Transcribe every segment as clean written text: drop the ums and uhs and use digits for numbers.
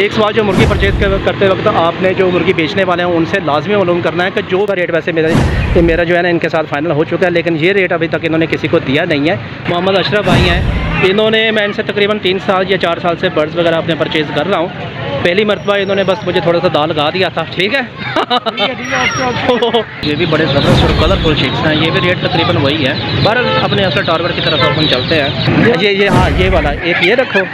एक सवाल जो मुर्गी परचेज़ करते वक्त आपने जो मुर्गी बेचने वाले हैं उनसे लाजमी मालूम करना है कि जो रेट वैसे मेरा जो है ना इनके साथ फाइनल हो चुका है, लेकिन ये रेट अभी तक इन्होंने किसी को दिया नहीं है। मोहम्मद अशरफ भाई हैं, इन्होंने मैं इनसे तकरीबन 3 साल या 4 साल से बर्ड्स वगैरह अपने परचेज़ कर रहा हूँ। पहली मरतबा इन्होंने बस मुझे थोड़ा सा दाल लगा दिया था, ठीक है। ये भी बड़े ज़बरदस्त और कलरफुल चिक्स हैं, ये भी रेट तकरीबन वही है। बहरहाल अपने असल टारगेट की तरफ अपन चलते हैं। ये हाँ ये वाला एक ये रखो।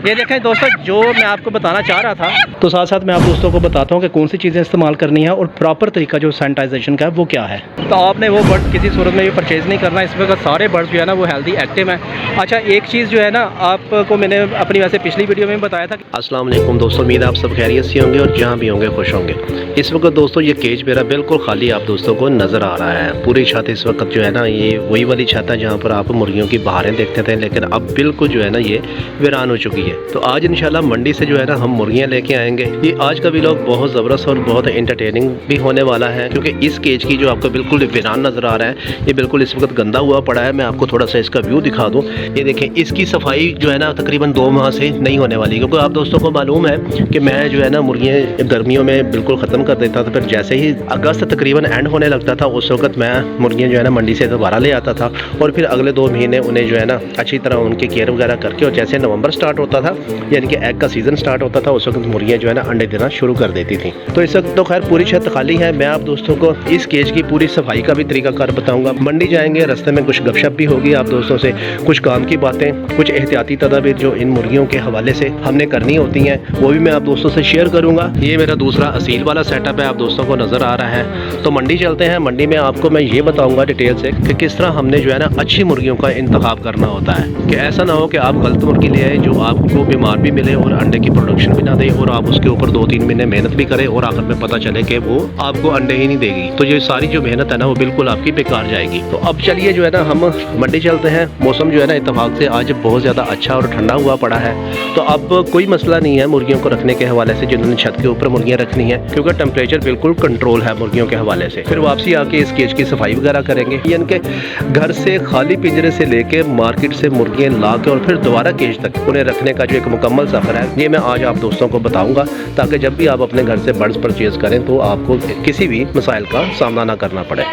ये देखें दोस्तों, जो मैं आपको बताना चाह रहा था तो साथ साथ मैं आप दोस्तों को बताता हूँ कि कौन सी चीज़ें इस्तेमाल करनी है और प्रॉपर तरीका जो सैनिटाइजेशन का है वो क्या है। तो आपने वो बर्ड किसी सूरत में भी परचेज़ नहीं करना। इस वक्त सारे बर्ड जो है ना वो हेल्दी एक्टिव हैं। अच्छा, एक चीज़ जो है ना आपको मैंने अपनी वैसे पिछली वीडियो में बताया था। अस्सलाम वालेकुम दोस्तों, उम्मीद आप सब खैरियत से होंगे और जहाँ भी होंगे खुश होंगे। इस वक्त दोस्तों ये केज मेरा बिल्कुल खाली आप दोस्तों को नज़र आ रहा है। पूरी छत इस वक्त जो है ना ये वही वाली छत है जहाँ पर आप मुर्गियों की बहारें देखते थे, लेकिन अब बिल्कुल जो है ना ये वीरान हो चुकी है। तो आज इंशाल्लाह मंडी से जो है ना हम मुर्गियाँ लेके आएंगे। ये आज का व्लॉग बहुत ज़बरदस्त और बहुत इंटरटेनिंग भी होने वाला है, क्योंकि इस केज की जो आपको बिल्कुल वीरान नज़र आ रहा है ये बिल्कुल इस वक्त गंदा हुआ पड़ा है। मैं आपको थोड़ा सा इसका व्यू दिखा दूँ। ये देखें, इसकी सफाई जो है ना तकरीबन 2 माह से नहीं होने वाली, क्योंकि आप दोस्तों को मालूम है कि मैं जो है ना मुर्गियाँ गर्मियों में बिल्कुल ख़त्म कर देता था। फिर जैसे ही अगस्त तकरीबन एंड होने लगता था उस वक्त मैं मुर्गियाँ जो है ना मंडी से दोबारा ले आता था और फिर अगले 2 महीने उन्हें जो है ना अच्छी तरह उनकी केयर वगैरह करके, और जैसे नवंबर स्टार्ट होता था यानी कि एग का सीज़न स्टार्ट होता था उस वक्त मुर्गियाँ जो है ना अंडे देना शुरू कर देती थी। तो इस वक्त तो खैर पूरी छत खाली है। मैं आप दोस्तों को इस केज की पूरी सफाई का भी तरीकाकार बताऊँगा। मंडी जाएंगे, रास्ते में कुछ गपशप भी होगी आप दोस्तों से, कुछ काम की बातें, कुछ एहतियाती तदाबीर जो इन मुर्गियों के हवाले से हमने करनी होती हैं वो भी मैं आप दोस्तों से शेयर करूँगा। ये मेरा दूसरा असील वाला सेटअप है, आप दोस्तों को नज़र आ रहा है। तो मंडी चलते हैं। मंडी में आपको मैं ये बताऊँगा डिटेल से कि किस तरह हमने जो है ना अच्छी मुर्गियों का इंतखाब करना होता है, कि ऐसा ना हो कि आप गलत मुर्गी ले आए जो आपको बीमार भी मिले और अंडे की प्रोडक्शन भी ना दे और आप उसके ऊपर 2-3 महीने मेहनत भी करें और आखिर में पता चले कि वो आपको अंडे ही नहीं देगी। तो ये सारी जो मेहनत है ना वो बिल्कुल आपकी बेकार जाएगी। तो अब चलिए जो है ना हम मंडी चलते हैं। मौसम जो है ना इत्तेफाक से आज बहुत ज़्यादा अच्छा और ठंडा हुआ पड़ा है, तो अब कोई मसला नहीं है मुर्गियों को रखने के हवाले से, जिन्होंने छत के ऊपर मुर्गियाँ रखनी है, क्योंकि टेम्परेचर बिल्कुल कंट्रोल है मुर्गियों के हवाले से। फिर वापसी आके इस केज की सफाई वगैरह करेंगे, यानी कि घर से खाली पिंजरे से लेके मार्केट से मुर्गियाँ ला के और फिर दोबारा केज तक उन्हें रखने का जो एक मुकम्मल सफ़र है ये मैं आज आप दोस्तों को बताऊंगा, ताकि जब भी आप अपने घर से बर्ड्स परचेज़ करें तो आपको किसी भी मसाइल का सामना ना करना पड़े।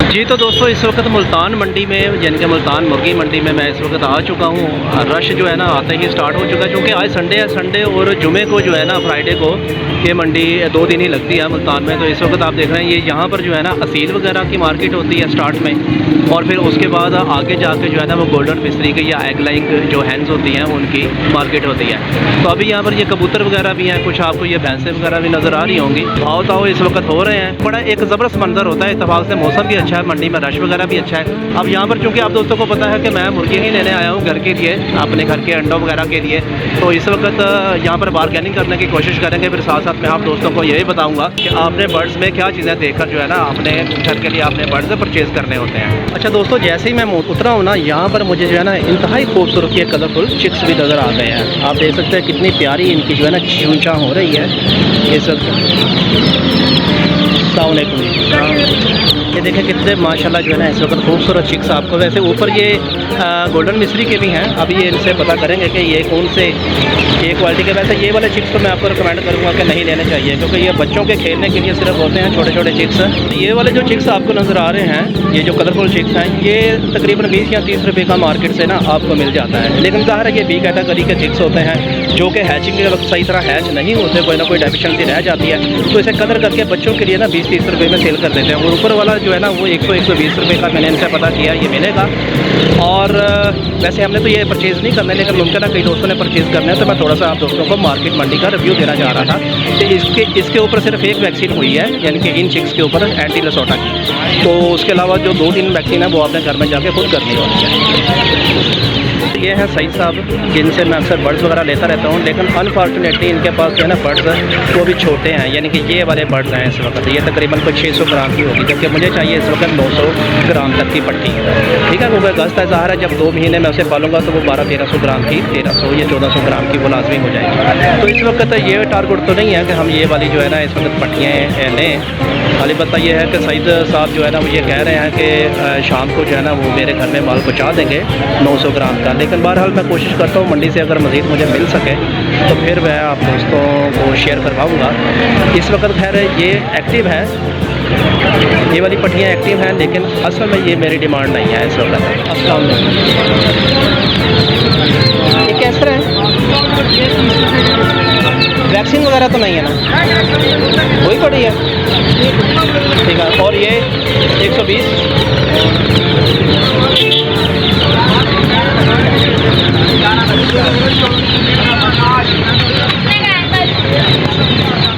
जी तो दोस्तों, इस वक्त मुल्तान मंडी में यानी कि मुल्तान मुर्गी मंडी में मैं इस वक्त आ चुका हूँ। रश जो है ना आते ही स्टार्ट हो चुका है, क्योंकि आज संडे है। संडे और जुमे को जो है ना फ्राइडे को ये मंडी 2 दिन ही लगती है मुल्तान में। तो इस वक्त आप देख रहे हैं ये यहाँ पर जो है ना असील वगैरह की मार्केट होती है स्टार्ट में, और फिर उसके बाद आगे जाके जो है ना वो गोल्डन फिशरी की या एग लाइंग जो हैंस होती हैं उनकी मार्केट होती है। तो अभी यहाँ पर ये कबूतर वगैरह भी हैं, कुछ आपको ये भैंसें वगैरह भी नज़र आ रही होंगी। आओ ताओ इस वक्त हो रहे हैं। बड़ा एक ज़बरदस्त मंजर होता है, इत्तेफाक से मौसम भी अच्छा है, मंडी में रश वगैरह भी अच्छा है। अब यहाँ पर चूँकि आप दोस्तों को पता है कि मैं मुर्गी नहीं लेने आया हूँ घर के लिए, अपने घर के अंडों वगैरह के लिए, तो इस वक्त यहाँ पर बारगेनिंग करने की कोशिश करेंगे। फिर साथ साथ मैं आप दोस्तों को यही बताऊँगा कि आपने बर्ड्स में क्या चीज़ें देखकर जो है ना अपने घर के लिए आपने बर्ड्स परचेज़ करने होते हैं। अच्छा दोस्तों, जैसे ही मैं उतरा हूँ ना यहाँ पर मुझे जो है ना इंतहाई खूबसूरत ये कलरफुल चिक्स भी नज़र आ गए हैं। आप देख सकते हैं कितनी प्यारी इनकी जो है ना चूंचा हो रही है ये सब। ये देखें कितने माशाल्लाह जो है ना इस वक्त खूबसूरत चिक्स आपको। वैसे ऊपर ये गोल्डन मिस्री के भी हैं, अभी ये इनसे पता करेंगे कि ये कौन से ये क्वालिटी के। वैसे ये वाले चिक्स तो मैं आपको रिकमेंड करूँगा कि नहीं लेने चाहिए, क्योंकि ये बच्चों के खेलने के लिए सिर्फ होते हैं छोटे छोटे चिक्स। ये वाले जो चिक्स आपको नज़र आ रहे हैं, ये जो कलरफुल चिक्स हैं, ये तकरीबन 20 या 30 रुपये का मार्केट से ना आपको मिल जाता है। लेकिन ज़ाहिर है ये बी कैटेगरी के चिक्स होते हैं जो कि हैचिंग के वक्त सही तरह हैच नहीं होते, कोई ना कोई डेफिशिएंसी रह जाती है, तो इसे कदर करके बच्चों के लिए ना 20-30 रुपये में सेल कर देते हैं। और ऊपर वाला जो है ना वो 100-120 रुपये का मैंने इनसे पता किया ये मिलेगा। और वैसे हमने तो ये परचेज़ नहीं करना, लेकिन मुमकिन है कई दोस्तों ने परचेज़ करना है, तो मैं थोड़ा सा आप दोस्तों को मार्केट मंडी का रिव्यू देना चाह रहा था कि इसके ऊपर सिर्फ एक वैक्सीन हुई है, यानी कि इन चिक्स के ऊपर एंटी लसोटा की। तो उसके अलावा जो 2-3 वैक्सीन है वो आपने घर में जाके खुद करनी होती है। ये हैं सईद साहब, जिनसे मैं अक्सर बर्ड्स वगैरह लेता रहता हूँ, लेकिन अनफॉर्चुनेटली इनके पास जो है ना बर्ड्स वो भी छोटे हैं, यानी कि ये वाले बर्ड्स हैं इस वक्त। ये तकरीबन कुछ 600 ग्राम की होगी, जबकि मुझे चाहिए इस वक्त 900 ग्राम तक की पट्टी। ठीक है, वो गस्त है, ज़ाहिर है जब 2 महीने मैं उसे पालूंगा तो वो 1200-1300 ग्राम की, 1300 या 1400 ग्राम की वो लाजमी हो जाएगी। तो इस वक्त ये टारगेट तो नहीं है कि हम ये वाली जो है ना इस वक्त पट्टियाँ लें। अलबत्ता ये है कि सईद साहब जो है ना वो ये कह रहे हैं कि शाम को जो है ना वो मेरे घर में माल पहुँचा देंगे 900 ग्राम का। लेकिन बहरहाल मैं कोशिश करता हूँ मंडी से अगर मज़ीद मुझे मिल सके तो फिर मैं आप दोस्तों को शेयर करवाऊँगा। इस वक्त खैर ये एक्टिव है, ये वाली पट्टियाँ एक्टिव हैं, लेकिन असल में ये मेरी डिमांड नहीं है इस वक्त। अस्सलाम वालेकुम। ये कैस तरह है? वैक्सीन वगैरह तो नहीं है ना? वही पड़ी है, ठीक है। और ये 120।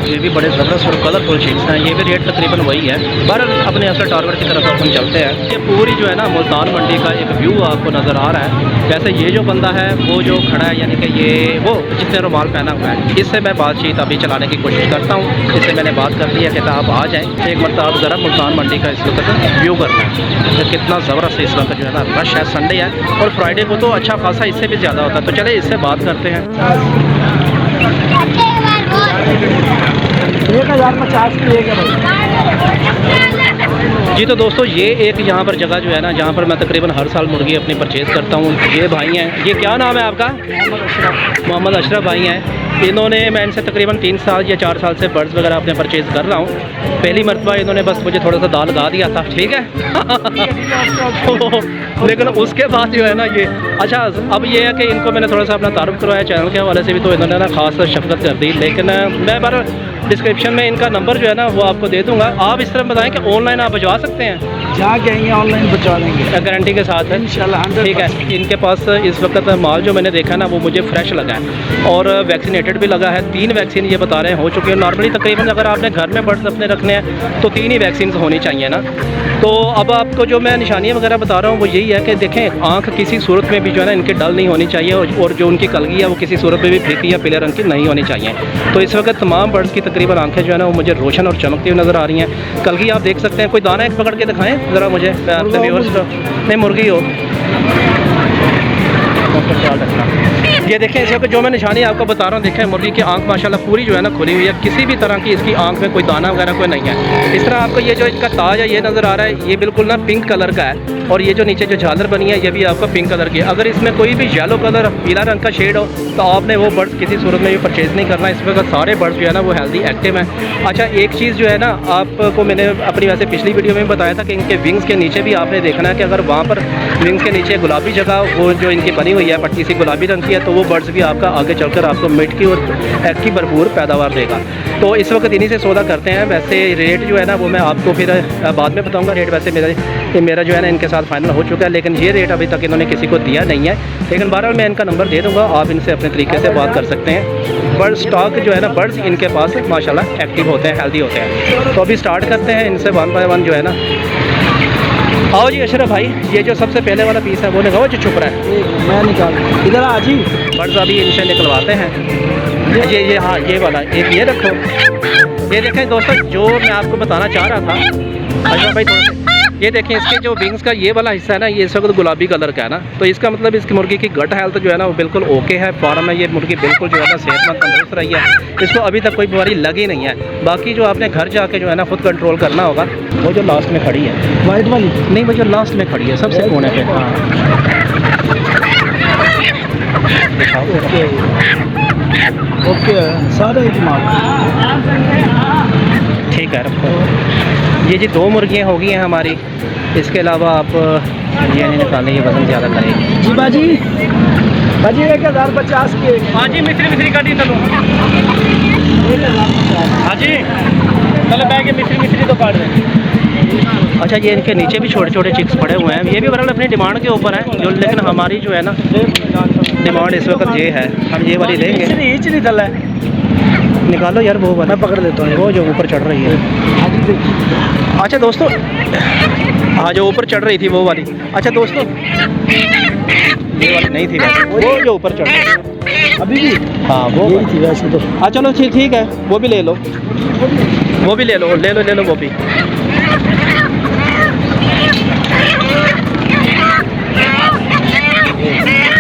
ये भी बड़े ज़बरदस्त और कलरफुल चिक्स हैं, ये भी रेट तकरीबन वही है। बहरहाल अपने असल टारगेट की तरफ अपन चलते हैं। ये पूरी जो है ना मुल्तान मंडी का एक व्यू आपको नज़र आ रहा है। जैसे ये जो बंदा है वो जो खड़ा है, यानी कि ये वो जिसने रुमाल पहना हुआ है, इससे मैं बातचीत अभी चलाने की कोशिश करता हूँ। इससे मैंने बात कर ली है, कहता आप आ जाएँ एक मरतबा, आप ज़रा मुल्तान मंडी का इस वक्त व्यू करना है तो कितना ज़बरदस्त इस वक्त जो है ना रश है। संडे है और फ्राइडे को तो अच्छा खासा इससे भी ज़्यादा होता है। तो चले इससे बात करते हैं। 1050 की एक है जी। तो दोस्तों ये एक यहाँ पर जगह जो है ना जहाँ पर मैं तकरीबन हर साल मुर्गी अपनी परचेज़ करता हूँ। ये भाई हैं, ये क्या नाम है आपका? मोहम्मद अशरफ भाई हैं। इन्होंने, मैं इनसे तकरीबन 3 साल या 4 साल से बर्ड्स वगैरह अपने परचेज़ कर रहा हूँ। पहली मरतबा इन्होंने बस मुझे थोड़ा सा दाल लगा दिया था, ठीक है लेकिन उसके बाद जो है ना ये अच्छा, अब ये है कि इनको मैंने थोड़ा सा अपना तारुफ करवाया चैनल के हवाले से भी, तो इन्होंने ना ख़ास शफकत कर दी। लेकिन मैं बार डिस्क्रिप्शन में इनका नंबर जो है ना वो आपको दे दूँगा। आप इस तरह बताएं कि ऑनलाइन आप भिजवा सकते हैं? जहाँ कहेंगे ऑनलाइन पहुँचा देंगे, गारंटी के साथ है इंशाल्लाह। ठीक है। इनके पास इस वक्त माल जो मैंने देखा ना वो मुझे फ्रेश लगा है और वैक्सीनेटेड भी लगा है। 3 वैक्सीन ये बता रहे हैं हो चुकी है। नॉर्मली तकरीबन अगर आपने घर में बर्ड्स अपने रखने हैं तो 3 ही वैक्सीन होनी चाहिए ना। तो अब आपको जो मैं निशानियाँ वगैरह बता रहा हूँ वो यही है कि देखें, आँख किसी सूरत में भी जो है ना इनकी डल नहीं होनी चाहिए और जो उनकी कलगी है वो किसी सूरत में भी फीकी या पीले रंग की नहीं होनी चाहिए। तो इस वक्त तमाम बर्ड्स की तकरीबन आंखें जो है ना वो मुझे रोशन और चमकती हुई नज़र आ रही हैं। कलगी आप देख सकते हैं। कोई दाना एक पकड़ के दिखाएं ज़रा मुझे, मैं आपसे व्यूअर्स को। नहीं, मुर्गी हो, ख्याल रखना। ये देखें इस वक्त जो मैं निशानी आपको बता रहा हूँ, देखें मुर्गी की आंख माशाल्लाह पूरी जो है ना खुली हुई है, किसी भी तरह की इसकी आंख में कोई दाना वगैरह कोई नहीं है। इस तरह आपको ये जो इसका ताज है ये नज़र आ रहा है, ये बिल्कुल ना पिंक कलर का है और ये जो नीचे जो झालर बनी है ये भी आपको पिंक कलर की है। अगर इसमें कोई भी येलो कलर, पीला रंग का शेड हो तो आपने वो बर्ड्स किसी सूरत में भी परचेज़ नहीं करना। इस वक्त सारे बर्ड्स जो है ना वो हेल्दी एक्टिव हैं। अच्छा, एक चीज़ जो है ना आपको मैंने अपनी वैसे पिछली वीडियो में बताया था कि इनके विंग्स के नीचे भी आपने देखना है कि अगर वहाँ पर विंग्स के नीचे गुलाबी जगह वो जो इनकी बनी हुई है पट्टी सी गुलाबी रंग की है, तो वो बर्ड्स भी आपका आगे चलकर आपको मीट की और एग की भरपूर पैदावार देगा। तो इस वक्त इन्हीं से सौदा करते हैं। वैसे रेट जो है ना वो मैं आपको फिर बाद में बताऊंगा। रेट वैसे मेरा जो है ना इनके साथ फाइनल हो चुका है, लेकिन ये रेट अभी तक इन्होंने किसी को दिया नहीं है। लेकिन बहरहाल मैं इनका नंबर दे दूँगा, आप इनसे अपने तरीके से बात कर सकते हैं। बर्ड स्टॉक जो है ना बर्ड्स इनके पास माशाल्लाह एक्टिव होते हैं, हेल्दी होते हैं। तो अभी स्टार्ट करते हैं इनसे 1 बाय 1 जो है ना। आओ जी अशरफ भाई, ये जो सबसे पहले वाला पीस है वो निकालो जो छुप रहा है। मैं निकाल इधर आ जी। बर्ड्स अभी इनसे निकलवाते हैं। ये हाँ, ये वाला एक ये रखो। ये देखें दोस्तों, जो मैं आपको बताना चाह रहा था अशरफ भाई, थोड़ा ये देखें इसके जो विंग्स का ये वाला हिस्सा है ना, ये इस वक्त गुलाबी कलर का है ना, तो इसका मतलब इसकी मुर्गी की गट हेल्थ जो है ना वो बिल्कुल ओके है। फार्म में ये मुर्गी बिल्कुल जो है ना सेहतमंद तंदुरुस्त रही है, इसको अभी तक कोई बीमारी लगी नहीं है। बाकी जो आपने घर जाके जो है ना खुद कंट्रोल करना होगा। वो जो लास्ट में खड़ी है वाइट वाली, नहीं, वो जो लास्ट में खड़ी है सबसे कोने पे, हाँ ओके ओके, सारे ठीक है रखो। ये जी 2 मुर्गियाँ हो गई हैं हमारी। इसके अलावा आप ये नहीं निकालें, ये वज़न ज़्यादा करेगी जी बाजी। बाजी 1050 के। हाँ जी, मिश्री काटी चलो। हाँ जी, चलो बैग मिश्री तो काट दें। अच्छा, ये इनके नीचे भी छोटे छोटे चिक्स पड़े हुए हैं। ये भी बराबर अपनी डिमांड के ऊपर है जो, लेकिन हमारी जो है ना डिमांड इस वक्त ये है, हम ये वाली लेंगे। निकालो यार वो वाला, मैं पकड़ लेता हूँ। वो जो ऊपर चढ़ रही है। अच्छा दोस्तों, हाँ जो ऊपर चढ़ रही थी वो वाली। अच्छा दोस्तों, ये वाली नहीं थी वैसे, वो जो ऊपर चढ़ गई। अभी भी हाँ वो यही थी वैसे तो। हाँ चलो ठीक ठीक है, वो भी ले लो, वो भी ले लो, ले लो ले लो वो भी।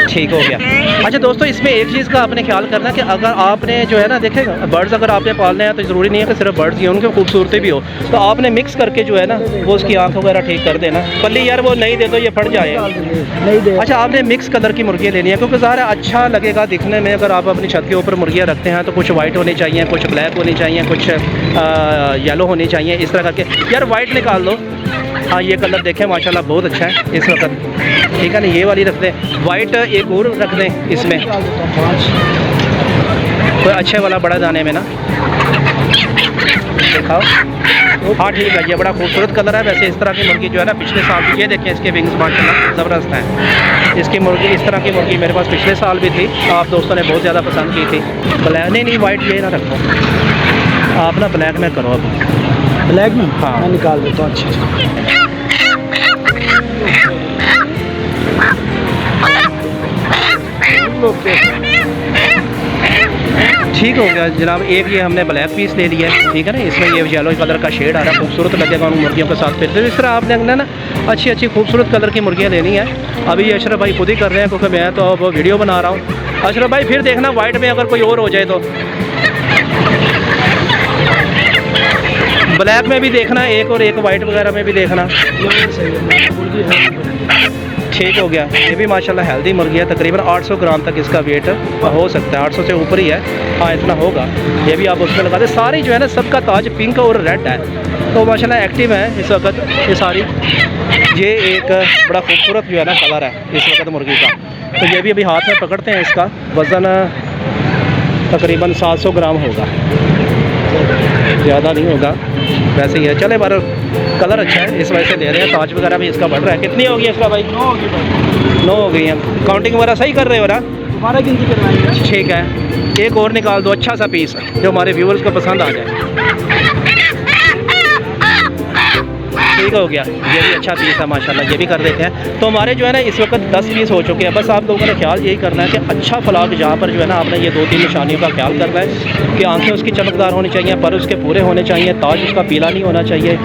ठीक हो गया। अच्छा दोस्तों, इसमें एक चीज़ का आपने ख्याल करना कि अगर आपने जो है ना, देखेगा बर्ड्स अगर आपने पालने हैं तो ज़रूरी नहीं है कि सिर्फ बर्ड्स ही उनकी खूबसूरती भी हो, तो आपने मिक्स करके जो है ना वो उसकी आँख वगैरह ठीक कर देना। पल्ली यार वो नहीं दे तो ये फट जाए। नहीं दे। अच्छा, आपने मिक्स कलर की मुर्गियाँ लेनी है, क्योंकि ज़ाहिर है अच्छा लगेगा दिखने में। अगर आप अपनी छत के ऊपर मुर्गियाँ रखते हैं तो कुछ वाइट होनी चाहिए, कुछ ब्लैक होनी चाहिए, कुछ येलो होनी चाहिए, इस तरह करके। यार वाइट निकाल लो। हाँ ये कलर देखें माशाल्लाह बहुत अच्छा है इस वक्त, ठीक है ना। ये वाली रख दें, वाइट एक और रख दें इसमें, कोई अच्छे वाला बड़ा दाने में ना दिखाओ। हाँ ठीक है, ये बड़ा खूबसूरत कलर है। वैसे इस तरह की मुर्गी जो है ना पिछले साल, ये देखें इसके विंग्स माशाल्लाह ज़बरदस्त हैं। इसकी मुर्गी, इस तरह की मुर्गी मेरे पास पिछले साल भी थी, आप दोस्तों ने बहुत ज़्यादा पसंद की थी। ब्लैक नहीं वाइट ये ना रखो आप ना, ब्लैक में करो अब। ब्लैक में? हाँ मैं निकाल देता हूँ। अच्छा ठीक हो गया जनाब। एक ये हमने ब्लैक पीस ले लिया है, ठीक है ना। इसमें ये येलो कलर का शेड आ रहा है, खूबसूरत लगेगा उन मुर्गियों के साथ। फिर तो इस तरह आपने ना अच्छी अच्छी खूबसूरत कलर की मुर्गियाँ लेनी है। अभी ये अशरफ भाई खुद ही कर रहे हैं, क्योंकि मैं तो अब वीडियो बना रहा हूँ। अशरफ भाई फिर देखना वाइट में अगर कोई और हो जाए तो, ब्लैक में भी देखना एक, और एक वाइट वगैरह में भी देखना। ठीक हो गया। ये भी माशाल्लाह हेल्दी मुर्गी है, तकरीबन 800 ग्राम तक इसका वेट हो सकता है, 800 से ऊपर ही है। हाँ इतना होगा। ये भी आप उसमें लगा दें। सारी जो है ना सबका ताज पिंक और रेड है, तो माशाल्लाह एक्टिव है इस वक्त ये सारी। ये एक बड़ा खूबसूरत जो है ना कलर है इस वक्त मुर्गी का। तो ये भी अभी हाथ में पकड़ते हैं। इसका वज़न तकरीबन 700 ग्राम होगा, ज़्यादा नहीं होगा वैसे ही है। चले बार कलर अच्छा है इस वजह से दे रहे हैं। ताज वगैरह भी इसका बढ़ रहा है। कितनी होगी इसका भाई? 9 हो गई है। काउंटिंग वगैरह सही कर रहे हो ना? तुम्हारा गिनती करवाएंगे। ठीक है, एक और निकाल दो अच्छा सा पीस जो हमारे व्यूवर्स को पसंद आ जाए। ठीक हो गया, ये भी अच्छा पीस है माशाल्लाह, ये भी कर देते हैं। तो हमारे जो है ना इस वक्त 10 पीस हो चुके हैं। बस आप लोगों ने ख्याल यही करना है कि अच्छा फलाग जहाँ पर जो है ना आपने ये 2-3 निशानियों का ख्याल करना है कि आंखें उसकी चमकदार होनी चाहिए, पर उसके पूरे होने चाहिए, ताज उसका पीला नहीं होना चाहिए,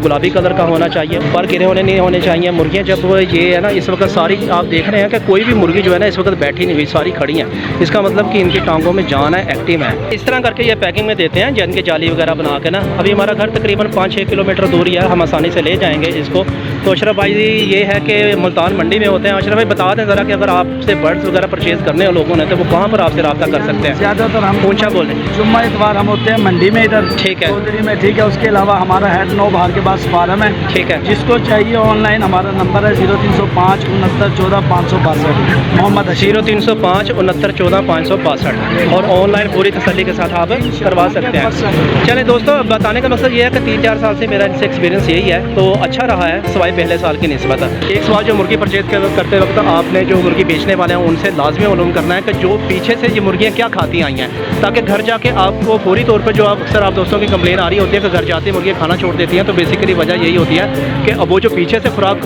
गुलाबी कलर का होना चाहिए, पर गिरे होने नहीं होने चाहिए। मुर्गियाँ जब ये है ना इस वक्त सारी आप देख रहे हैं कि कोई भी मुर्गी जो है ना इस वक्त बैठी नहीं हुई, सारी खड़ी हैं। इसका मतलब कि इनकी टांगों में जान है, एक्टिव है। इस तरह करके ये पैकिंग में देते हैं, जिनके जाली वगैरह बना के ना। अभी हमारा घर तकरीबन 5-6 किलोमीटर दूर ही है, हम आसानी से ले जाएंगे इसको। तो अशरफ भाई ये है कि मुल्तान मंडी में होते हैं। अशरफ भाई बता दें ज़रा कि अगर आपसे बर्ड्स वगैरह परचेज़ करने हो लोगों ने, तो वो कहाँ पर आपसे रब्ता कर सकते हैं? ज़्यादातर हम पूछा बोलें। जुम्मा इतवार हम होते हैं मंडी में इधर, ठीक है चौधरी में, ठीक है। उसके अलावा हमारा हेड 9 बाहर के पास फार्म है, ठीक है। जिसको चाहिए ऑनलाइन हमारा नंबर है 0305 69 14 562 मोहम्मद 0305 69 14 562 और ऑनलाइन पूरी तसल्ली के साथ आप करवा सकते हैं। चलें दोस्तों, बताने का मकसद ये है कि 3-4 साल से मेरा इनसे एक्सपीरियंस यही है, तो अच्छा रहा है सवाई पहले साल की निस्बत। एक सवाल जो मुर्गी परचेज करते वक्त आपने जो मुर्गी बेचने वाले हैं उनसे लाजमी मालूम करना है कि जो पीछे से ये मुर्गियाँ क्या खाती आई हैं, ताकि घर जाके आपको फौरी तौर पर जो आप अक्सर आप दोस्तों की कंप्लेन आ रही होती है कि घर जाते मुर्गियाँ खाना छोड़ देती हैं, तो बेसिकली वजह यही होती है कि अब वो जो पीछे से खुराक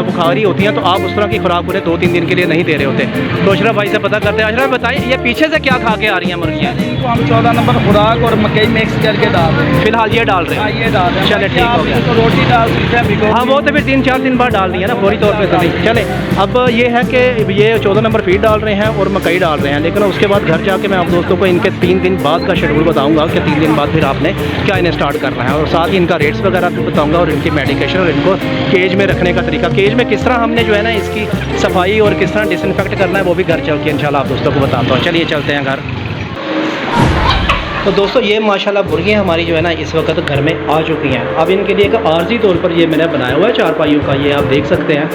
खा रही होती हैं, तो आप उस तरह की खुराक उन्हें 2-3 दिन के लिए नहीं दे रहे होते। तो अशरफ भाई से पता करते हैं। अशरफ बताइए ये पीछे से क्या खा के आ रही हैं मुर्गियाँ? इनको हम 14 नंबर खुराक और मकई मिक्स करके डाल रहे हैं। फिलहाल ये डाल रहे हैं? ये डाल रहे हैं। चले ठीक हो गया। तो रोटी डाल सकते हैं, हाँ वो तो फिर 3-4 दिन बाद डाल रही है ना फौरी तौर पे तो नहीं। चले अब ये है कि ये 14 नंबर फीड डाल रहे हैं और मकई डाल रहे हैं, लेकिन उसके बाद घर जाके मैं आप दोस्तों को इनके 3 दिन बाद का शेड्यूल बताऊंगा कि 3 दिन बाद फिर आपने क्या इन्हें स्टार्ट करना है, और साथ ही इनका रेट्स वगैरह भी बताऊंगा, और इनकी मेडिकेशन और इनको केज में रखने का तरीका, केज में किस तरह हमने जो है ना इसकी सफाई और किस तरह डिसइंफेक्ट करना है वो भी घर चल के इंशाल्लाह आप दोस्तों को बताता हूँ। चलिए चलते हैं घर। तो दोस्तों ये माशाल्लाह मुर्गियाँ हमारी जो है ना इस वक्त घर में आ चुकी हैं। अब इनके लिए एक आर्जी तौर पर ये मैंने बनाया हुआ है चारपाइयों का, ये आप देख सकते हैं,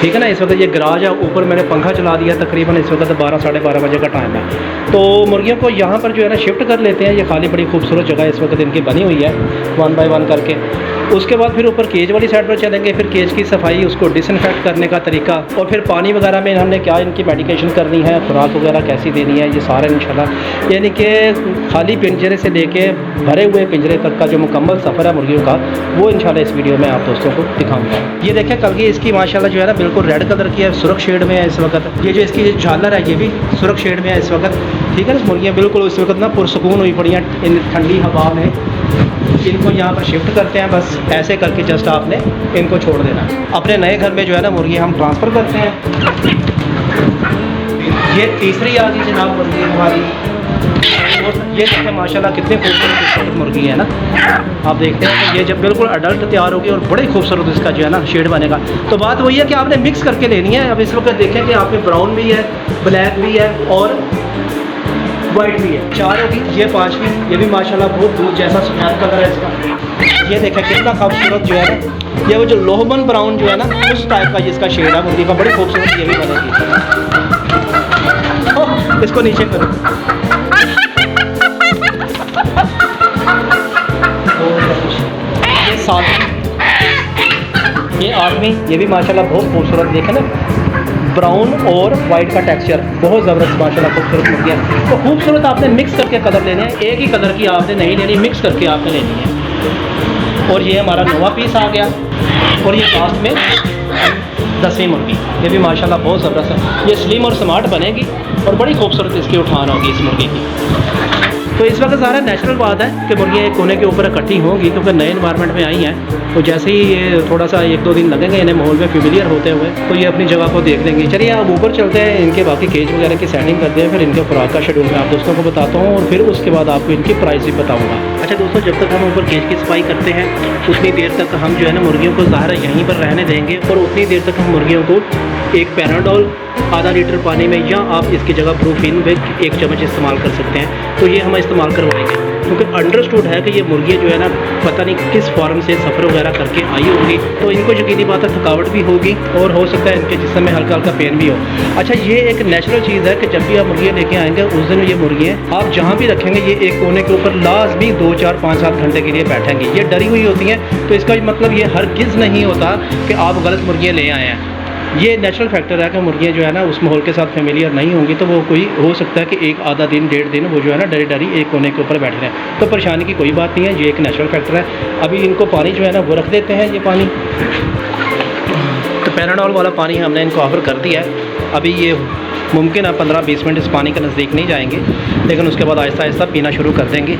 ठीक है ना। इस वक्त ये गराज है, ऊपर मैंने पंखा चला दिया, तकरीबन इस वक्त 12-12:30 बजे का टाइम है। तो मुर्गियों को यहाँ पर जो है ना शिफ्ट कर लेते हैं। ये खाली बड़ी खूबसूरत जगह इस वक्त इनकी बनी हुई है 1 बाय 1 करके। उसके बाद फिर ऊपर केज वाली साइड पर चलेंगे, फिर केज की सफाई, उसको डिसइंफेक्ट करने का तरीका, और फिर पानी वगैरह में हमने क्या इनकी मेडिकेशन करनी है, खुराक वगैरह कैसी देनी है, ये सारा इंशाल्लाह। यानी कि खाली पिंजरे से लेके भरे हुए पिंजरे तक का जो मुकम्मल सफ़र है मुर्गियों का, वो इंशाल्लाह इस वीडियो में आप दोस्तों को दिखाऊंगा। ये देखें कल की इसकी माशाल्लाह जो है ना बिल्कुल रेड कलर की है, सुर्ख शेड में है इस वक्त। ये जो इसकी झालर है ये भी सुर्ख शेड में है इस वक्त, ठीक है ना। मुर्गियाँ बिल्कुल इस वक्त ना पुरसकून हुई पड़ी हैं इन ठंडी हवा में। इनको यहाँ पर शिफ्ट करते हैं, बस ऐसे करके जस्ट आपने इनको छोड़ देना। अपने नए घर में जो है ना मुर्गियाँ हम ट्रांसफ़र करते हैं। ये तीसरी आ गई जनाब मुर्गी हमारी। ये देखें माशाल्लाह कितनी खूबसूरत मुर्गी है ना। आप देखते हैं कि ये जब बिल्कुल अडल्ट तैयार होगी और बड़े खूबसूरत इसका जो है ना शेड बनेगा। तो बात वही है कि आपने मिक्स करके लेनी है। अब इस वक्त देखें कि आप में ब्राउन भी है, ब्लैक भी है और वाइट भी है। 4 होगी, ये 5वीं। ये भी माशाल्लाह बहुत दूध जैसा सफेद कलर है इसका। ये देखें कितना खूबसूरत जो है ना, ये वो जो लोहमन ब्राउन जो है ना उस टाइप का जिसका शेड है मुर्गी का, बड़ी खूबसूरत ये भी बनेगी। इसको नीचे करो। ये 7वीं, ये 8वीं। ये भी माशाल्लाह बहुत खूबसूरत, देखें ना ब्राउन और वाइट का टेक्सचर बहुत ज़बरदस्त माशाल्लाह खूबसूरत मुर्गियाँ। तो खूबसूरत आपने मिक्स करके कलर लेने हैं, एक ही कलर की आपने नहीं लेनी, मिक्स करके आपने लेनी है। और ये हमारा 9वां पीस आ गया। और ये लास्ट में 10वीं मुर्गी, ये भी माशाल्लाह बहुत ज़बरदस्त है। ये स्लिम और स्मार्ट बनेगी और बड़ी खूबसूरत इसकी उठान होगी इस मुर्गी की। तो इस वक्त सारा नेचुरल बात है कि मुर्गियाँ एक कोने के ऊपर इकट्ठी होंगी क्योंकि नए इन्वायरमेंट में आई हैं। तो जैसे ही ये थोड़ा सा 1-2 दिन लगेंगे इन्हें माहौल में फेमिलियर होते हुए, तो ये अपनी जगह को देख लेंगे। चलिए आप ऊपर चलते हैं, इनके बाकी केज वगैरह की सेटिंग करते हैं, फिर इनके खुराक का शेड्यूल मैं आप दोस्तों को बताता हूँ और फिर उसके बाद आपको इनकी प्राइस भी बताऊँगा। अच्छा दोस्तों, जब तक हम ऊपर केज की सफाई करते हैं उतनी देर तक हम जो है ना मुर्गियों को ज़ाहिर यहीं पर रहने देंगे और उतनी देर तक हम मुर्गियों को एक पैराडोल आधा लीटर पानी में या आप इसकी जगह ब्रूफिन में 1 चम्मच इस्तेमाल कर सकते हैं। तो ये हम इस्तेमाल करवाएंगे क्योंकि अंडरस्टूड है कि ये मुर्गियाँ जो है ना पता नहीं किस फॉर्म से सफ़र वगैरह करके आई होंगी, तो इनको यकीनी बात है थकावट भी होगी और हो सकता है इनके जिस्म में हल्का हल्का पेन भी हो। अच्छा, ये एक नेचुरल चीज़ है कि जब भी आप मुर्गियाँ लेके आएंगे उस दिन ये मुर्गियाँ आप जहाँ भी रखेंगे ये एक कोने के ऊपर लाजमी 2, 4, 5, 7 घंटे के लिए बैठेंगी। ये डरी हुई होती हैं, तो इसका मतलब ये हरगिज़ नहीं होता कि आप गलत मुर्गियाँ ले आए हैं। ये नेचुरल फैक्टर है कि मुर्गियाँ जो है ना उस माहौल के साथ फेमिलियर नहीं होंगी, तो वो कोई हो सकता है कि 1 आधा दिन 1.5 दिन वो जो है ना डरी डरी एक कोने के ऊपर बैठ रहे हैं। तो परेशानी की कोई बात नहीं है, ये एक नेचुरल फैक्टर है। अभी इनको पानी जो है ना वो रख देते हैं, ये पानी तो पैराडोल वाला पानी हमने इनको ऑफर कर दिया है। अभी ये मुमकिन है 15-20 मिनट इस पानी के नज़दीक नहीं जाएंगे, लेकिन उसके बाद आहिस्ता आहिस्ता पीना शुरू कर देंगे।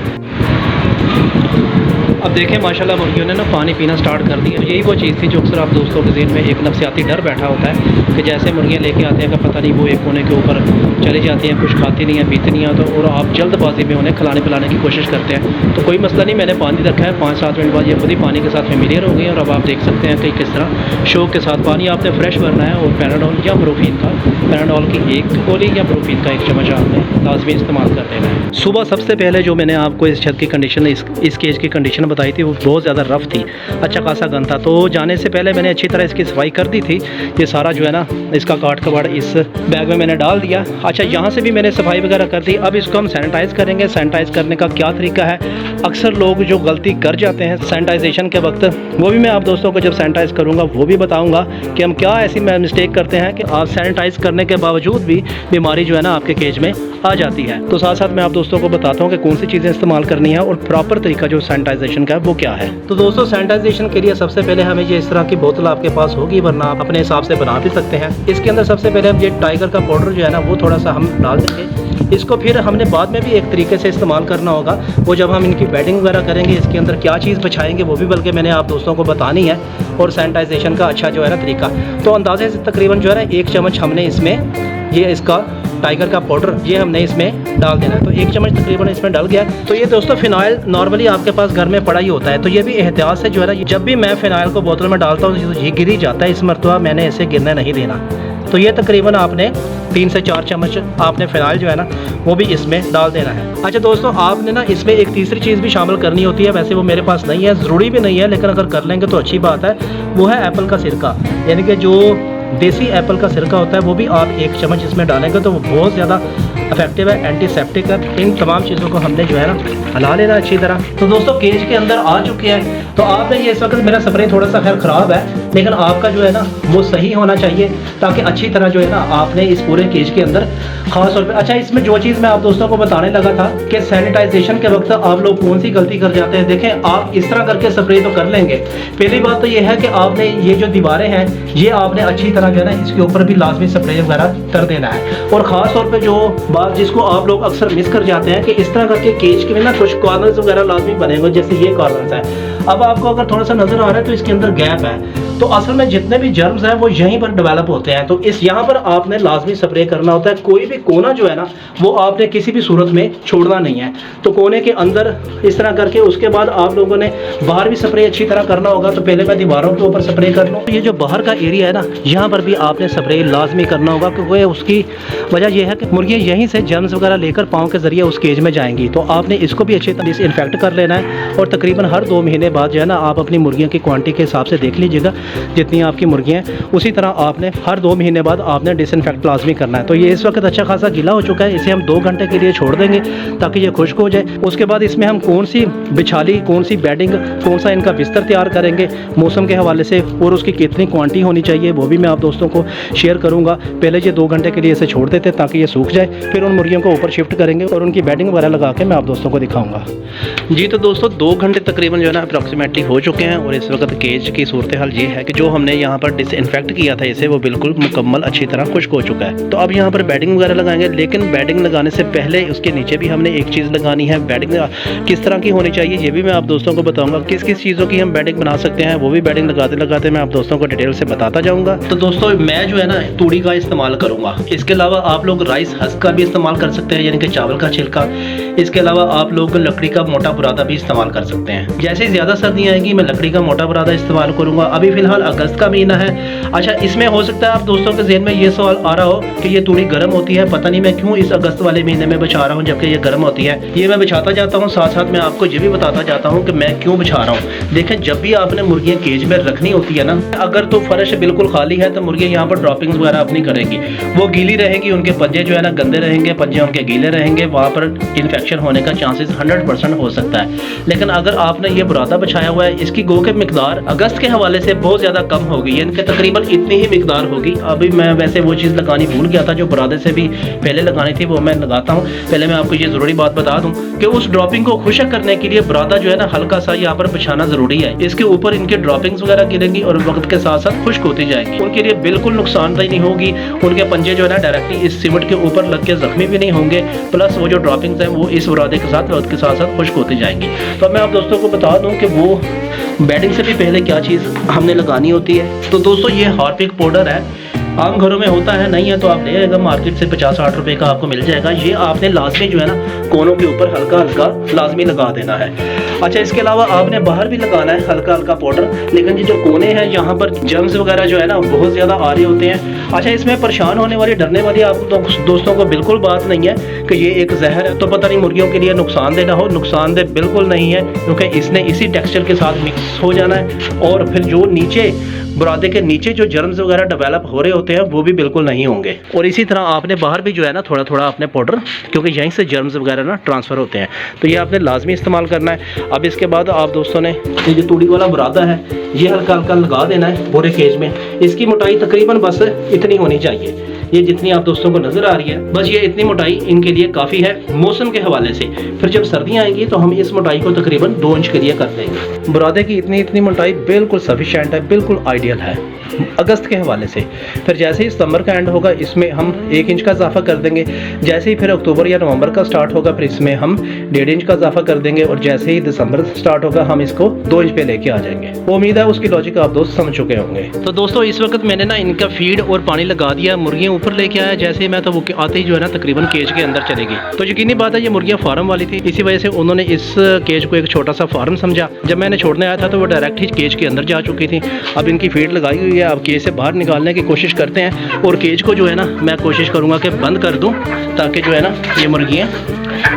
अब देखें माशाल्लाह मुर्गियों ने ना पानी पीना स्टार्ट कर दिया। यही वो चीज़ थी जो अक्सर आप दोस्तों के ज़हन में एक नफसियाती डर बैठा होता है कि जैसे मुर्गियाँ लेके आते हैं कि पता नहीं वो एक कोने के ऊपर चली जाती हैं, कुछ खाती नहीं है, पीती नहीं है, तो और आप जल्दबाजी में उन्हें खिलाने पिलाने की कोशिश करते हैं। तो कोई मसला नहीं, मैंने पानी रखा है, 5-7 मिनट बाद ये खुद ही पानी के साथ फेमिलियर हो गई है। और अब आप देख सकते हैं कि किस तरह शौक के साथ पानी आपने फ्रेश भरना है और पैराडोल या ब्रूफिन का, पैराडोल की 1 गोली या ब्रूफिन का 1 चम्मच आपने लाजमी इस्तेमाल कर देना है। सुबह सबसे पहले जो मैंने आपको इस छत की कंडीशन, इस केज की कंडीशन बताई थी वो बहुत ज़्यादा रफ़ थी, अच्छा खासा गंद था। तो जाने से पहले मैंने अच्छी तरह इसकी सफाई कर दी थी। ये सारा जो है ना इसका काट कबाड़ इस बैग में मैंने डाल दिया। अच्छा, यहाँ से भी मैंने सफाई वगैरह कर दी। अब इसको हम सैनिटाइज़ करेंगे। सैनिटाइज़ करने का क्या तरीका है, अक्सर लोग जो गलती कर जाते हैं सैनिटाइजेशन के वक्त, वो भी मैं आप दोस्तों को जब सैनिटाइज़ करूँगा वो भी बताऊँगा कि हम क्या ऐसी मिस्टेक करते हैं कि आप सैनिटाइज़ करने के बावजूद भी बीमारी जो है ना आपके केज में आ जाती है। तो साथ साथ मैं आप दोस्तों को बताता हूँ कि कौन सी चीज़ें इस्तेमाल करनी है और प्रॉपर तरीका जो सैनिटाइजेशन का है वो क्या है। तो दोस्तों, सैनिटाइजेशन के लिए सबसे पहले हमें ये इस तरह की बोतल आपके पास होगी, वरना आप अपने हिसाब से बना भी सकते हैं। इसके अंदर सबसे पहले हम ये टाइगर का पाउडर जो है ना वो थोड़ा सा हम डाल देंगे। इसको फिर हमने बाद में भी एक तरीके से इस्तेमाल करना होगा, वो जब हम इनकी बेडिंग वगैरह करेंगे इसके अंदर क्या चीज़ बिछाएंगे वो भी बल्कि मैंने आप दोस्तों को बतानी है। और सैनिटाइजेशन का अच्छा जो है ना तरीका, तो अंदाजे से तकरीबन जो है ना 1 चम्मच हमने इसमें ये इसका टाइगर का पाउडर ये हमने इसमें डाल देना है। तो 1 चम्मच तकरीबन इसमें डल गया। तो ये दोस्तों फिनाइल नॉर्मली आपके पास घर में पड़ा ही होता है, तो ये भी एहतियात से जो है ना, जब भी मैं फिनाइल को बोतल में डालता हूँ तो ये गिर ही जाता है। इस मरतबा मैंने इसे गिरने नहीं देना। तो ये तकरीबन आपने 3 से 4 चम्मच आपने फिनाइल जो है ना वो भी इसमें डाल देना है। अच्छा दोस्तों, आपने ना इसमें एक तीसरी चीज़ भी शामिल करनी होती है, वैसे वो मेरे पास नहीं है, ज़रूरी भी नहीं है, लेकिन अगर कर लेंगे तो अच्छी बात है। वो है एप्पल का सिरका, यानी कि जो देसी एप्पल का सिरका होता है वो भी आप 1 चम्मच इसमें डालेंगे तो वो बहुत ज़्यादा इफेक्टिव है, एंटीसेप्टिक है। इन तमाम चीज़ों को हमने जो है ना हला लेना अच्छी तरह। तो दोस्तों केज के अंदर आ चुके हैं। तो आपने ये इस वक्त मेरा स्प्रे थोड़ा सा खैर ख़राब है, लेकिन आपका जो है ना वो सही होना चाहिए, ताकि अच्छी तरह जो है ना आपने इस पूरे केज के अंदर खास तौर पे। अच्छा, इसमें जो चीज़ मैं आप दोस्तों को बताने लगा था कि सैनिटाइजेशन के वक्त आप लोग कौन सी गलती कर जाते हैं। देखें, आप इस तरह करके स्प्रे तो कर लेंगे। पहली बात तो ये है कि आपने ये जो दीवारें हैं ये आपने अच्छी तरह जो है ना इसके ऊपर भी लाजमी स्प्रे वगैरह कर देना है। और ख़ास तौर पे जो बात जिसको आप लोग अक्सर मिस कर जाते हैं कि इस तरह करके केज के में ना कुछ कॉर्नर्स वगैरह लाजमी बनेंगे, जैसे ये कॉर्नर्स है। अब आपको अगर थोड़ा सा नजर आ रहा है तो इसके अंदर गैप है। तो असल में जितने भी जर्म्स हैं वो यहीं पर डेवलप होते हैं। तो इस यहाँ पर आपने लाजमी स्प्रे करना होता है। कोई भी कोना जो है ना वो आपने किसी भी सूरत में छोड़ना नहीं है। तो कोने के अंदर इस तरह करके, उसके बाद आप लोगों ने बाहर भी स्प्रे अच्छी तरह करना होगा। तो पहले मैं दीवारों के ऊपर स्प्रे कर लूँ। ये जो बाहर का एरिया है ना, यहाँ पर भी आपने स्प्रे लाजमी करना होगा, क्योंकि उसकी वजह यह है कि मुर्गियाँ यहीं से जर्म्स वगैरह लेकर पाँव के जरिए उस केज में जाएंगी। तो आपने इसको भी अच्छी तरह डिसइंफेक्ट कर लेना है। और तकरीबन हर 2 महीने बाद जो है ना आप अपनी मुर्गियों की क्वांटिटी के हिसाब से देख लीजिएगा, जितनी आपकी मुर्गियाँ हैं उसी तरह आपने हर 2 महीने बाद आपने डिसइंफेक्ट लाजमी करना है। तो ये इस वक्त अच्छा खासा गीला हो चुका है, इसे हम 2 घंटे के लिए छोड़ देंगे ताकि ये खुश्क हो जाए। उसके बाद इसमें हम कौन सी बिछाली, कौन सी बेडिंग, कौन सा इनका बिस्तर तैयार करेंगे मौसम के हवाले से, और उसकी कितनी क्वांटिटी होनी चाहिए वो भी मैं आप दोस्तों को शेयर करूँगा। पहले ये 2 घंटे के लिए इसे छोड़ देते ताकि ये सूख जाए, फिर उन मुर्गियों को ऊपर शिफ्ट करेंगे और उनकी बेडिंग वगैरह लगा के मैं आप दोस्तों को दिखाऊँगा। जी तो दोस्तों 2 घंटे तकरीबन जो है ना अप्रॉक्सीमेटली हो चुके हैं। और इस वक्त केज की सूरत हाल ये है कि जो हमने यहाँ पर डिसइंफेक्ट किया था इसे, वो बिल्कुल मुकम्मल अच्छी तरह खुश्क हो चुका है। तो अब यहाँ पर बेडिंग वगैरह लगाएंगे, लेकिन बेडिंग लगाने से पहले उसके नीचे भी हमने एक चीज़ लगानी है। बेडिंग किस तरह की होनी चाहिए ये भी मैं आप दोस्तों को बताऊंगा। किस किस चीज़ों की हम बेडिंग बना सकते हैं वो भी बेडिंग लगाते लगाते मैं आप दोस्तों को डिटेल से बताता जाऊँगा। तो दोस्तों मैं जो है ना तूड़ी का इस्तेमाल करूँगा। इसके अलावा आप लोग राइस हस्क का भी इस्तेमाल कर सकते हैं, यानी कि चावल का छिलका। इसके अलावा आप लोग लकड़ी का मोटा बुरादा भी इस्तेमाल कर सकते हैं। जैसे ही ज़्यादा सर्दी आएगी मैं लकड़ी का मोटा बुरादा इस्तेमाल करूँगा। अभी फ़िलहाल अगस्त का महीना है। अच्छा, इसमें हो सकता है आप दोस्तों के ज़हन में ये सवाल आ रहा हो कि ये तूड़ी गर्म होती है, पता नहीं मैं क्यों इस अगस्त वाले महीने में बिछा रहा हूँ जबकि ये गर्म होती है। ये मैं बिछाता जाता हूँ, साथ साथ मैं आपको ये भी बताता जाता हूँ कि मैं क्यों बिछा रहा हूँ। देखें, जब भी आपने मुर्गियाँ केज में रखनी होती है ना, अगर तो फर्श बिल्कुल खाली है तो मुर्गियाँ यहाँ पर ड्रॉपिंग्स वगैरह अपनी करेंगी, वो गीली रहेंगी, उनके पंजे जो है ना गंदे रहेंगे, पंजे उनके गीले रहेंगे, वहाँ पर इन्फेक्शन होने का चांसेस 100% हो सकता है। लेकिन अगर आपने ये बुरादा बिछाया हुआ है, इसकी गो के मिकदार अगस्त के हवाले से बहुत ज़्यादा कम होगी, यानी कि तकरीबन इतनी ही मिकदार होगी। अभी मैं वैसे वो चीज़ लगानी भूल गया था जो बुरादे से भी पहले लगानी थी, वो मैं लगाता हूँ। पहले मैं आपको ये ज़रूरी बात बता दूँ कि उस ड्रॉपिंग को खुश्क करने के लिए बुरादा जो है ना हल्का सा यहाँ पर बिछाना ज़रूरी है। इसके ऊपर इनके ड्रॉपिंग्स वगैरह गिरेंगी और वक्त के साथ साथ खुश्क होती जाएंगी। उनके लिए बिल्कुल नुकसानदेह नहीं होगी। उनके पंजे जो है ना डायरेक्टली इस सीमेंट के ऊपर लग के जख्मी भी नहीं होंगे, प्लस वो जो ड्रॉपिंग्स हैं वो इस बुरादे के साथ वक्त के साथ साथ खुश्क होती जाएंगी। तो मैं आप दोस्तों को बता दूँ कि वो बेडिंग से भी पहले क्या चीज़ हमने लगानी होती है। तो दोस्तों ये हार्पिक पाउडर है, आम घरों में होता है, नहीं है तो आप ले आएगा मार्केट से 50-60 रुपए का आपको मिल जाएगा। ये आपने लाजमी जो है ना कोनों के ऊपर हल्का हल्का लाजमी लगा देना है। अच्छा, इसके अलावा आपने बाहर भी लगाना है हल्का हल्का पाउडर, लेकिन ये जो कोने हैं यहाँ पर जर्म्स वगैरह जो है ना बहुत ज़्यादा आ रहे होते हैं। अच्छा, इसमें परेशान होने वाली, डरने वाली आप दोस्तों को बिल्कुल बात नहीं है कि ये एक जहर है तो पता नहीं मुर्गियों के लिए नुकसानदेह ना हो। नुकसानदेह बिल्कुल नहीं है, क्योंकि इसने इसी टेक्सचर के साथ मिक्स हो जाना है। और फिर जो नीचे बुरादे के नीचे जो जर्म्स वगैरह डेवलप हो रहे होते हैं वो भी बिल्कुल नहीं होंगे। और इसी तरह आपने बाहर भी जो है ना थोड़ा थोड़ा आपने पाउडर, क्योंकि यहीं से जर्म्स वगैरह ना ट्रांसफ़र होते हैं, तो ये आपने लाजमी इस्तेमाल करना है। अब इसके बाद आप दोस्तों ने ये जो तूड़ी वाला बुरादा है ये हल्का हल्का लगा देना है पूरे केज में। इसकी मोटाई तकरीबन बस इतनी होनी चाहिए, ये जितनी आप दोस्तों को नज़र आ रही है, बस ये इतनी मोटाई इनके लिए काफ़ी है मौसम के हवाले से। फिर जब सर्दियाँ आएंगी तो हम इस मोटाई को तकरीबन 2 इंच के लिए कर देंगे। बुरादे की इतनी मोटाई बिल्कुल सफिशिएंट है, बिल्कुल आइडियल है अगस्त के हवाले से। फिर जैसे ही सितंबर का एंड होगा इसमें हम 1 इंच का इजाफा कर देंगे। जैसे ही फिर अक्टूबर या नवंबर का स्टार्ट होगा फिर इसमें हम 1.5 इंच का इजाफा कर देंगे। और जैसे ही दिसंबर स्टार्ट होगा हम इसको 2 इंच पे लेके आ जाएंगे। उम्मीद है उसकी लॉजिक आप दोस्त समझ चुके होंगे। तो दोस्तों इस वक्त मैंने ना इनका फीड और पानी लगा दिया, मुर्गियाँ ऊपर लेके आया। जैसे ही मैं तो वो आते ही जो है ना तकरीबन केज के अंदर चलेगी। तो यकीनी बात है ये मुर्गियाँ फार्म वाली थी, इसी वजह से उन्होंने इस केज को एक छोटा सा फार्म समझा। जब मैंने छोड़ने आया था तो वो डायरेक्ट ही केज के अंदर जा चुकी थी। अब इनकी फीड लगाई हुई है, अब केज से बाहर निकालने की कोशिश करते हैं। और केज को जो है ना मैं कोशिश करूँगा कि बंद कर दूँ ताकि जो है ना ये मुर्गियाँ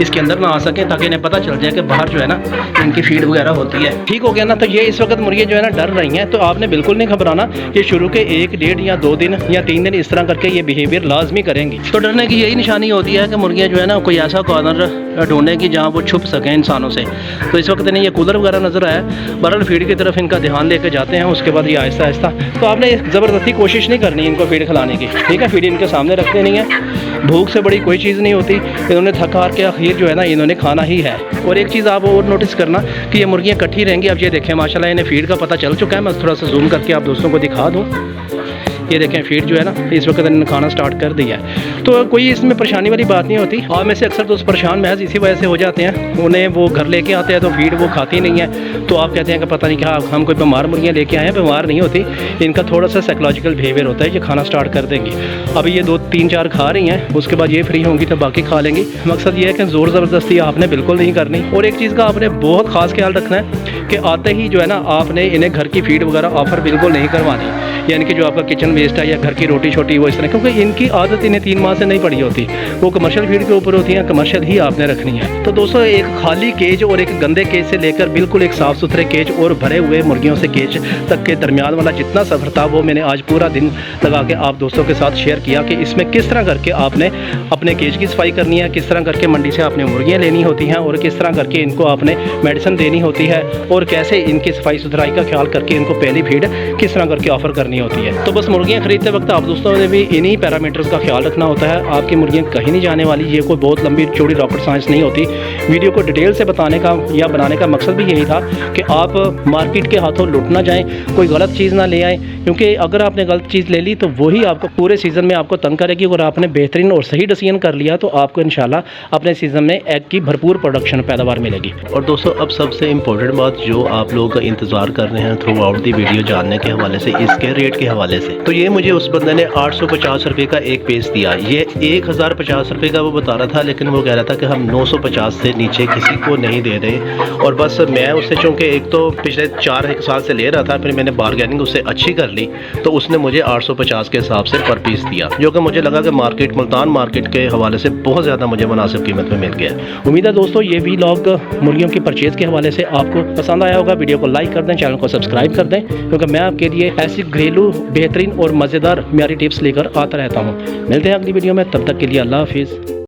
इसके अंदर ना आ सकें, ताकि इन्हें पता चल जाए कि बाहर जो है ना इनकी फीड वगैरह होती है। ठीक हो गया ना। तो ये इस वक्त मुर्गियाँ जो है ना डर रही हैं, तो आपने बिल्कुल नहीं घबराना। ये शुरू के 1, 1.5 या 2 दिन या 3 दिन इस तरह करके ये बिहेवियर लाजमी करेंगी। तो डरने की यही निशानी होती है कि मुर्गियाँ जो है ना कोई ऐसा कॉर्नर ढूंढने की जहाँ वो छुप सकें इंसानों से। तो इस वक्त इन्हें ये कूलर वगैरह नज़र आया, बहरहाल फीड की तरफ इनका ध्यान लेकर जाते हैं। उसके बाद ये आहिस्ता आहिस्ता, तो आपने ज़बरदस्ती कोशिश नहीं करनी इनको फीड खिलाने की, ठीक है। फीड इनके सामने रख देनी है। भूख से बड़ी कोई चीज़ नहीं होती। इन्होंने थक हार के आखिर जो है ना इन्होंने खाना ही है। और एक चीज़ आप और नोटिस करना कि ये मुर्गियाँ इकट्ठी रहेंगी। अब ये देखें माशाल्लाह इन्हें फीड का पता चल चुका है। मैं थोड़ा सा जूम करके आप दोस्तों को दिखा दूँ। ये देखें फीड जो है ना इस वक्त इन्होंने खाना स्टार्ट कर दिया है। तो कोई इसमें परेशानी वाली बात नहीं होती। और में से अक्सर दोस्त परेशान महज इसी वजह से हो जाते हैं, उन्हें वो घर लेके आते हैं तो फीड वो खाती नहीं है। तो आप कहते हैं कि पता नहीं क्या हम कोई बीमार मुर्गियाँ लेके आए हैं। बीमार नहीं होती, इनका थोड़ा सा साइकोलॉजिकल बिहेवियर होता है। ये खाना स्टार्ट कर देंगी। अभी ये 2, 3, 4 खा रही हैं, उसके बाद ये फ्री होंगी तो बाकी खा लेंगी। मकसद ये है कि ज़ोर ज़बरदस्ती आपने बिल्कुल नहीं करनी। और एक चीज़ का आपने बहुत ख़ास ख्याल रखना है कि आते ही जो है ना आपने इन्हें घर की फीड वगैरह ऑफ़र बिल्कुल नहीं करवानी, यानी कि जो आपका किचन वेस्ट है या घर की रोटी छोटी वो इस तरह, क्योंकि इनकी आदत इन्हें 3 माह से नहीं पड़ी होती। वो कमर्शियल फीड के ऊपर होती हैं, कमर्शियल ही आपने रखनी है। तो दोस्तों एक खाली केज और एक गंदे केज से लेकर बिल्कुल एक साफ़ सुथरे केज और भरे हुए मुर्गियों से केज तक के दरमियान वाला जितना सफ़र था वो मैंने आज पूरा दिन लगा के आप दोस्तों के साथ शेयर किया कि इसमें किस तरह करके आपने अपने केज की सफाई करनी है, किस तरह करके मंडी से आपने मुर्गियाँ लेनी होती हैं और किस तरह करके इनको आपने मेडिसिन देनी होती है और कैसे इनकी सफाई सुथराई का ख्याल करके इनको पहली फीड किस तरह करके ऑफ़र करनी होती है। तो बस मुर्गियाँ खरीदते वक्त आप दोस्तों ने भी इन्हीं पैरामीटर्स का ख्याल रखना होता है। आपकी मुर्गियाँ कहीं नहीं जाने वाली। ये कोई बहुत लंबी चौड़ी रॉकेट साइंस नहीं होती। वीडियो को डिटेल से बताने का या बनाने का मकसद भी यही था कि आप मार्केट के हाथों लुट ना जाएं, कोई गलत चीज़ ना ले आएँ, क्योंकि अगर आपने गलत चीज़ ले ली तो वही आपको पूरे सीज़न में आपको तंग करेगी। अगर आपने बेहतरीन और सही डिसीजन कर लिया तो आपको इंशाल्लाह अपने सीज़न में एग की भरपूर प्रोडक्शन पैदावार मिलेगी। और दोस्तों अब सबसे इम्पोर्टेंट बात जो आप लोग इंतज़ार कर रहे हैं थ्रू आउट दी वीडियो जानने के हवाले से, इसके रेट के हवाले से, तो ये मुझे उस बंदे ने 850 रुपये का एक पीस दिया। ये 1050 रुपये का वो बता रहा था, लेकिन वो कह रहा था कि हम 950 से नीचे किसी को नहीं दे रहे। और बस मैं उससे चूँकि एक तो पिछले 4 साल से ले रहा था, फिर मैंने बारगेनिंग उससे अच्छी कर ली तो उसने मुझे 850 के हिसाब से पर पीस दिया, जो कि मुझे लगा कि मार्केट मुल्तान मार्केट के हवाले से बहुत ज़्यादा मुझे मुनासिब कीमत में मिल गया। उम्मीद है दोस्तों ये व्लॉग मुर्गियों की परचेज़ के हवाले से आपको पसंद आया होगा। वीडियो को लाइक कर दें, चैनल को सब्सक्राइब कर दें, क्योंकि मैं आपके लिए ऐसी घरेलू बेहतरीन और मज़ेदार म्यारी टिप्स लेकर आता रहता हूँ। मिलते हैं अगली वीडियो में, तब तक के लिए अल्लाह हाफिज़।